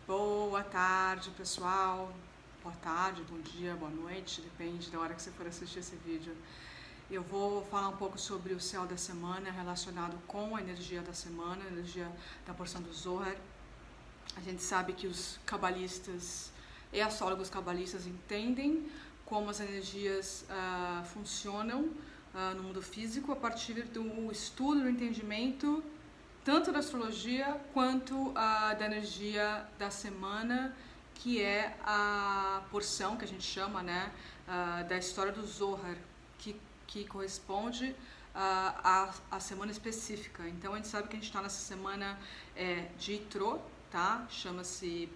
Boa tarde, pessoal. Boa tarde, bom dia, boa noite, depende da hora que você for assistir esse vídeo. Eu vou falar um pouco sobre o céu da semana relacionado com a energia da semana, a energia da porção do Zohar. A gente sabe que os cabalistas e astrólogos cabalistas entendem como as energias funcionam no mundo físico a partir do estudo, do entendimento tanto da astrologia quanto da energia da semana, que é a porção que a gente chama, né, da história do Zohar, que corresponde à semana específica. Então a gente sabe que a gente está nessa semana de Itrô, tá? Chama-se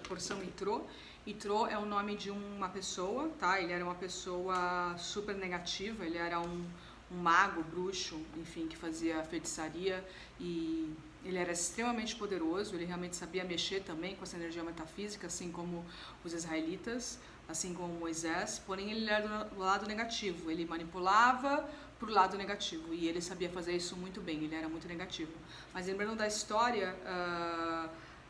porção Itrô. Itrô é o nome de uma pessoa, tá? Ele era uma pessoa super negativa, ele era um mago, bruxo, enfim, que fazia feitiçaria, e ele era extremamente poderoso, ele realmente sabia mexer também com essa energia metafísica, assim como os israelitas, assim como Moisés, porém ele era do lado negativo, ele manipulava pro lado negativo, e ele sabia fazer isso muito bem, ele era muito negativo. Mas lembrando da história,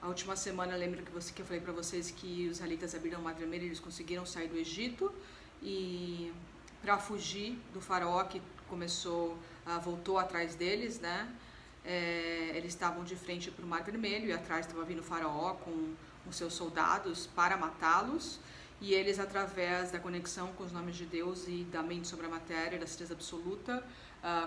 a última semana, lembro que eu falei para vocês que os israelitas abriram o Mar Vermelho, eles conseguiram sair do Egito, e para fugir do faraó que voltou atrás deles, né? Eles estavam de frente para o Mar Vermelho e atrás estava vindo o faraó com os seus soldados para matá-los, e eles, através da conexão com os nomes de Deus e da mente sobre a matéria, da certeza absoluta,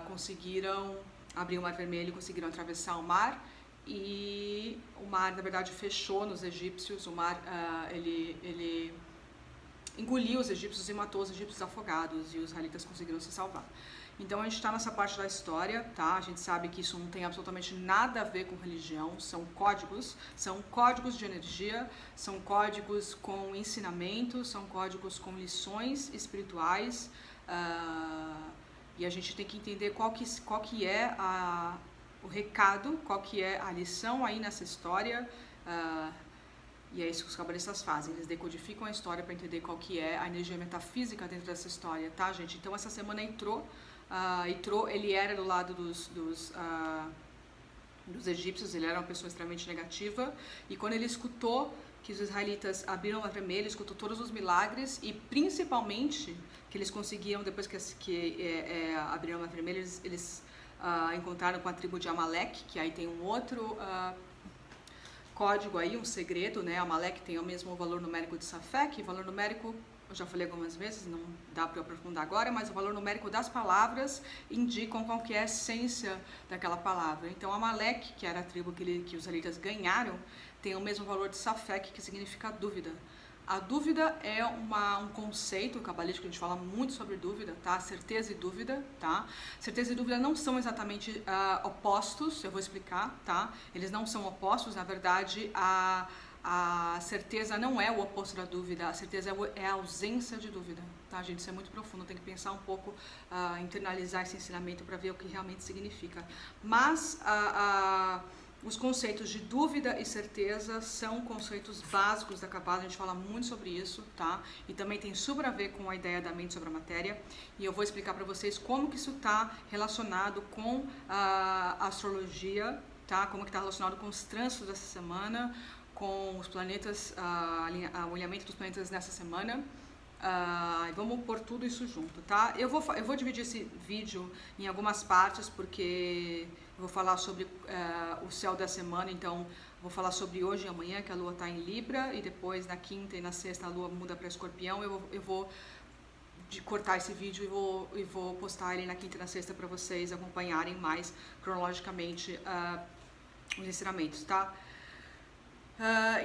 conseguiram abrir o Mar Vermelho, conseguiram atravessar o mar, e o mar, na verdade, fechou nos egípcios. O mar ele engoliu os egípcios e matou os egípcios afogados, e os israelitas conseguiram se salvar. Então a gente está nessa parte da história, tá? A gente sabe que isso não tem absolutamente nada a ver com religião, são códigos de energia, são códigos com ensinamentos, são códigos com lições espirituais, e a gente tem que entender qual que é o recado, qual que é a lição aí nessa história. E é isso que os cabalistas fazem, eles decodificam a história para entender qual que é a energia metafísica dentro dessa história, tá, gente? Então essa semana entrou, ele era do lado dos egípcios, ele era uma pessoa extremamente negativa, e quando ele escutou que os israelitas abriram o Mar Vermelho, escutou todos os milagres, e principalmente que eles conseguiram, depois que abriram o Mar Vermelho, eles encontraram com a tribo de Amaleque, que aí tem um outro código aí, um segredo, né? Amaleque tem o mesmo valor numérico de Safek, valor numérico, eu já falei algumas vezes, não dá para eu aprofundar agora, mas o valor numérico das palavras indicam qual que é a essência daquela palavra. Então Amaleque, que era a tribo que os israelitas ganharam, tem o mesmo valor de Safek, que significa dúvida. A dúvida é um conceito cabalístico, a gente fala muito sobre dúvida, tá? Certeza e dúvida, tá? Certeza e dúvida não são exatamente opostos, eu vou explicar, tá? Eles não são opostos, na verdade, a certeza não é o oposto da dúvida, a certeza é a ausência de dúvida, tá, gente? Isso é muito profundo, tem que pensar um pouco, internalizar esse ensinamento para ver o que realmente significa. Mas os conceitos de dúvida e certeza são conceitos básicos da Kabbalah, a gente fala muito sobre isso, tá? E também tem super a ver com a ideia da mente sobre a matéria, e eu vou explicar para vocês como que isso está relacionado com a astrologia, tá? Como que está relacionado com os trânsitos dessa semana, com os planetas, o alinhamento dos planetas nessa semana. Vamos pôr tudo isso junto, tá? Eu vou dividir esse vídeo em algumas partes, porque eu vou falar sobre o céu da semana, então vou falar sobre hoje e amanhã, que a lua está em Libra, e depois na quinta e na sexta a lua muda para Escorpião. Eu vou cortar esse vídeo e vou postar ele na quinta e na sexta para vocês acompanharem mais cronologicamente os ensinamentos, tá?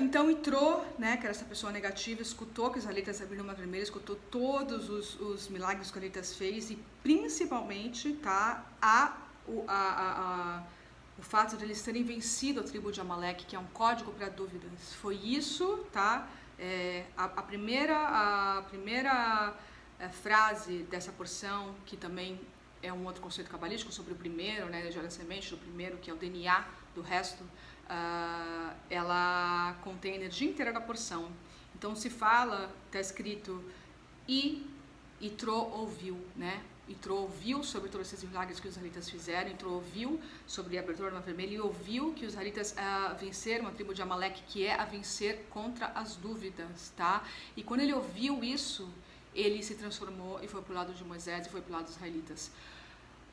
Então Itrô, né, que era essa pessoa negativa, escutou que os israelitas abriram o Mar Vermelho, escutou todos os milagres que os israelitas fez, e principalmente, tá, o fato de eles terem vencido a tribo de Amaleque, que é um código para dúvidas. Foi isso, tá? A primeira frase dessa porção, que também é um outro conceito cabalístico sobre o primeiro, né, energia da semente, do primeiro, que é o DNA do resto, ela contém a energia inteira da porção. Então se fala, está escrito, Itrô ouviu, né? Yitro ouviu sobre todos esses milagres que os israelitas fizeram, Yitro ouviu sobre a abertura do Mar Vermelho e ouviu que os israelitas venceram a tribo de Amaleque, que é a vencer contra as dúvidas, tá? E quando ele ouviu isso, ele se transformou e foi pro lado de Moisés e foi pro lado dos israelitas.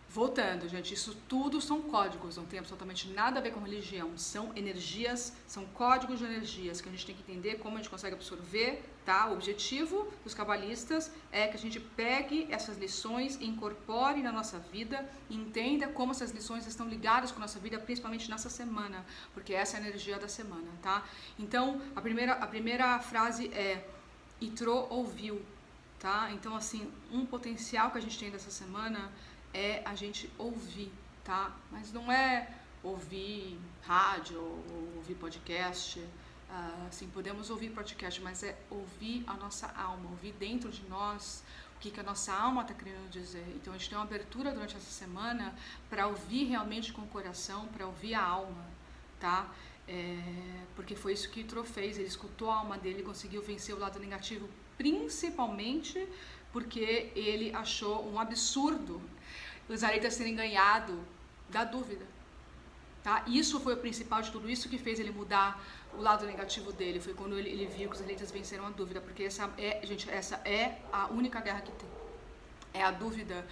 Voltando, gente, isso tudo são códigos, não tem absolutamente nada a ver com religião, são energias, são códigos de energias que a gente tem que entender como a gente consegue absorver, tá? O objetivo dos cabalistas é que a gente pegue essas lições e incorpore na nossa vida e entenda como essas lições estão ligadas com a nossa vida, principalmente nessa semana, porque essa é a energia da semana, tá? Então, a primeira frase é Yitro ouviu, tá? Então, assim, um potencial que a gente tem dessa semana é a gente ouvir, tá? Mas não é ouvir rádio ou ouvir podcast, assim, podemos ouvir podcast, mas é ouvir a nossa alma, ouvir dentro de nós o que a nossa alma está querendo dizer. Então a gente tem uma abertura durante essa semana para ouvir realmente com o coração, para ouvir a alma, tá? Porque foi isso que Yitro fez, ele escutou a alma dele e conseguiu vencer o lado negativo, principalmente porque ele achou um absurdo os israelitas terem ganhado da dúvida, tá? Isso foi o principal de tudo isso que fez ele mudar o lado negativo dele, foi quando ele viu que os israelitas venceram a dúvida, porque essa é a única guerra que tem. É a dúvida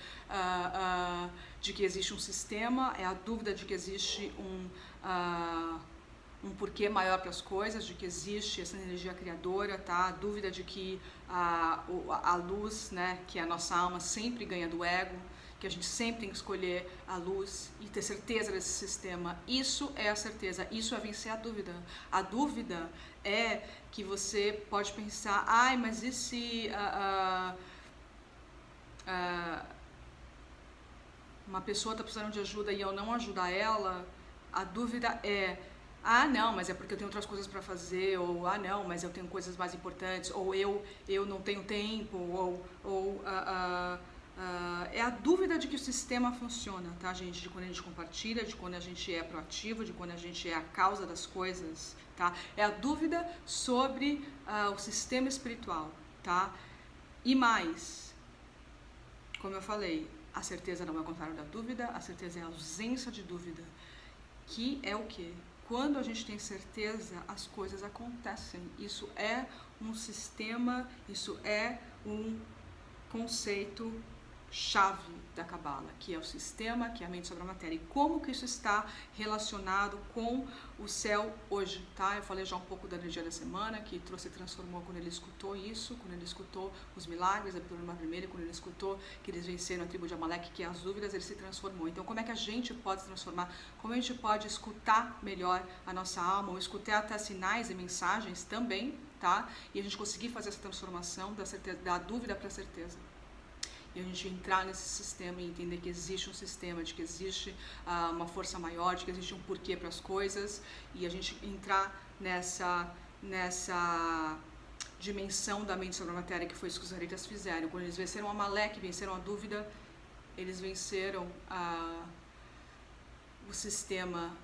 de que existe um sistema, é a dúvida de que existe um porquê maior para as coisas, de que existe essa energia criadora, tá? A dúvida de que a luz, né, que é a nossa alma, sempre ganha do ego, que a gente sempre tem que escolher a luz e ter certeza desse sistema. Isso é a certeza, isso é vencer a dúvida. A dúvida é que você pode pensar, ai, mas e se uma pessoa está precisando de ajuda e eu não ajudar ela? A dúvida é, não, mas é porque eu tenho outras coisas para fazer, ou não, mas eu tenho coisas mais importantes, ou eu não tenho tempo, é a dúvida de que o sistema funciona, tá, gente? De quando a gente compartilha, de quando a gente é proativo, de quando a gente é a causa das coisas, tá? É a dúvida sobre o sistema espiritual, tá? E mais, como eu falei, a certeza não é o contrário da dúvida, a certeza é a ausência de dúvida, que é o quê? Quando a gente tem certeza, as coisas acontecem. Isso é um sistema, isso é um conceito chave da Cabala, que é o sistema, que é a mente sobre a matéria. E como que isso está relacionado com o céu hoje, tá? Eu falei já um pouco da energia da semana, que se transformou quando ele escutou isso, quando ele escutou os milagres da abertura do Mar Vermelho, quando ele escutou que eles venceram a tribo de Amaleque, que é as dúvidas, ele se transformou. Então, como é que a gente pode se transformar? Como a gente pode escutar melhor a nossa alma, ou escutar até sinais e mensagens também, tá? E a gente conseguir fazer essa transformação da dúvida para a certeza. E a gente entrar nesse sistema e entender que existe um sistema, de que existe uma força maior, de que existe um porquê para as coisas, e a gente entrar nessa dimensão da mente sobre a matéria, que foi isso que os israelitas fizeram. Quando eles venceram Amaleque, venceram a dúvida, eles venceram o sistema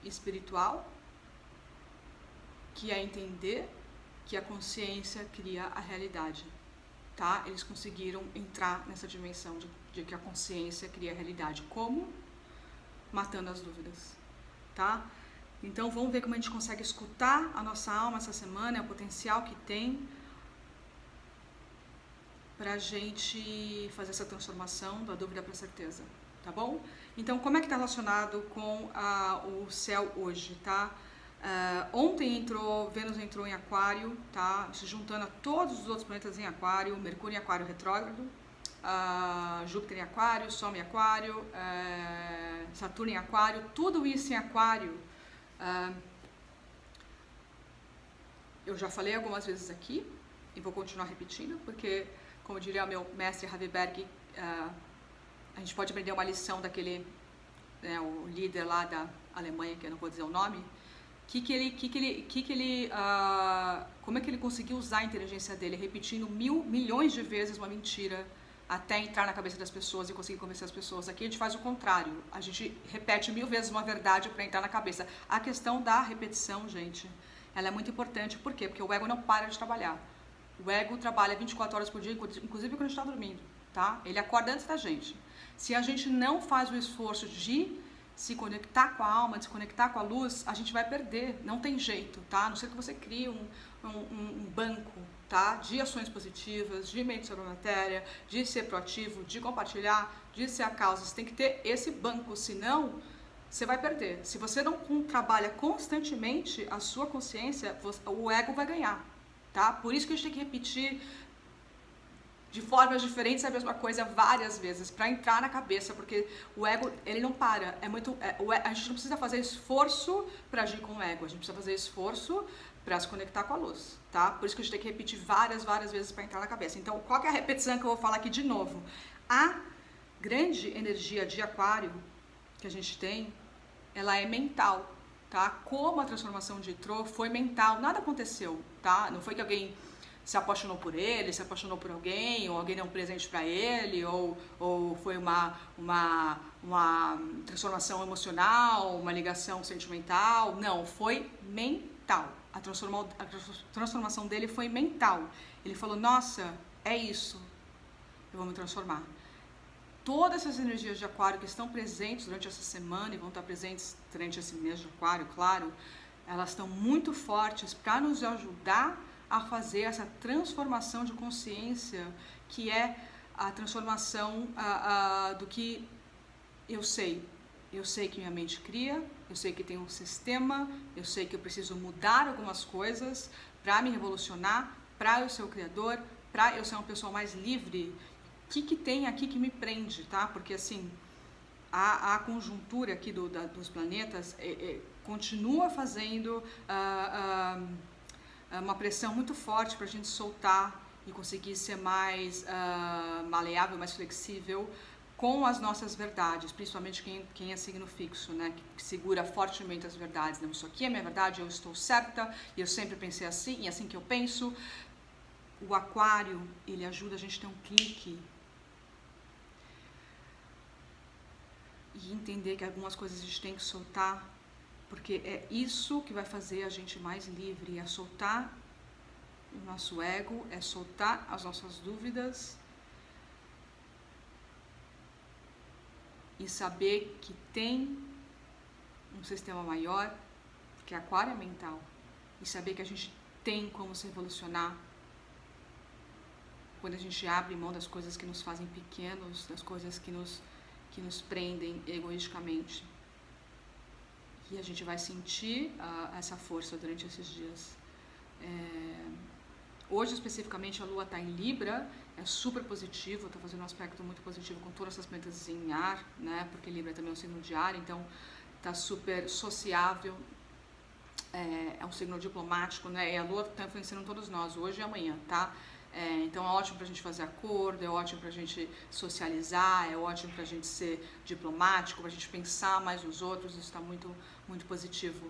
espiritual, que é entender que a consciência cria a realidade. Tá? Eles conseguiram entrar nessa dimensão de que a consciência cria a realidade. Como? Matando as dúvidas. Tá? Então vamos ver como a gente consegue escutar a nossa alma essa semana, o potencial que tem pra gente fazer essa transformação da dúvida para a certeza. Tá bom? Então como é que está relacionado com o céu hoje, tá? Ontem Vênus entrou em Aquário, tá? Se juntando a todos os outros planetas em Aquário, Mercúrio em Aquário retrógrado, Júpiter em Aquário, Sol em Aquário, Saturno em Aquário, tudo isso em Aquário. Eu já falei algumas vezes aqui e vou continuar repetindo, porque, como diria meu mestre Haveberg, a gente pode aprender uma lição daquele, o líder lá da Alemanha, que eu não vou dizer o nome. Como é que ele conseguiu usar a inteligência dele, repetindo milhões de vezes uma mentira até entrar na cabeça das pessoas e conseguir convencer as pessoas. Aqui a gente faz o contrário, a gente repete 1000 vezes uma verdade para entrar na cabeça. A questão da repetição, gente, ela é muito importante. Por quê? Porque o ego não para de trabalhar. O ego trabalha 24 horas por dia, inclusive quando a gente está dormindo, tá? Ele acorda antes da gente. Se a gente não faz o esforço de se conectar com a alma, de se conectar com a luz, a gente vai perder, não tem jeito, tá? A não ser que você crie um banco, tá? De ações positivas, de mente sobre a matéria, de ser proativo, de compartilhar, de ser a causa. Você tem que ter esse banco, senão você vai perder. Se você não trabalha constantemente a sua consciência, o ego vai ganhar, tá? Por isso que a gente tem que repetir de formas diferentes a mesma coisa várias vezes, para entrar na cabeça, porque o ego, ele não para, a gente não precisa fazer esforço para agir com o ego, a gente precisa fazer esforço para se conectar com a luz, tá? Por isso que a gente tem que repetir várias vezes para entrar na cabeça. Então, qual que é a repetição que eu vou falar aqui de novo? A grande energia de aquário que a gente tem, ela é mental, tá? Como a transformação de Itrô foi mental, nada aconteceu, tá? Não foi que alguém se apaixonou por ele, se apaixonou por alguém, ou alguém deu um presente para ele, ou foi uma transformação emocional, uma ligação sentimental. Não, foi mental. A transformação dele foi mental. Ele falou, nossa, é isso, eu vou me transformar. Todas essas energias de aquário que estão presentes durante essa semana e vão estar presentes durante esse mês de aquário, claro, elas estão muito fortes para nos ajudar a fazer essa transformação de consciência, que é a transformação do que eu sei. Eu sei que minha mente cria, eu sei que tem um sistema, eu sei que eu preciso mudar algumas coisas para me revolucionar, para eu ser o criador, para eu ser uma pessoa mais livre. O que tem aqui que me prende, tá? Porque assim, a conjuntura aqui dos planetas continua fazendo uma pressão muito forte para a gente soltar e conseguir ser mais maleável, mais flexível com as nossas verdades, principalmente quem é signo fixo, né? Que segura fortemente as verdades. Não, isso aqui é minha verdade, eu estou certa, e eu sempre pensei assim, e é assim que eu penso. O aquário, ele ajuda a gente a ter um clique e entender que algumas coisas a gente tem que soltar, porque é isso que vai fazer a gente mais livre, é soltar o nosso ego, é soltar as nossas dúvidas e saber que tem um sistema maior, porque aquário é mental, e saber que a gente tem como se revolucionar quando a gente abre mão das coisas que nos fazem pequenos, das coisas que nos prendem egoisticamente. E a gente vai sentir essa força durante esses dias. Hoje, especificamente, a Lua está em Libra, é super positivo, está fazendo um aspecto muito positivo com todas essas planetas em ar, né? Porque Libra também é um signo de ar, então está super sociável, é um signo diplomático, né? E a Lua está influenciando todos nós, hoje e amanhã, tá? Então é ótimo para a gente fazer acordo, é ótimo para a gente socializar, é ótimo para a gente ser diplomático, para a gente pensar mais nos outros, isso está muito, muito positivo.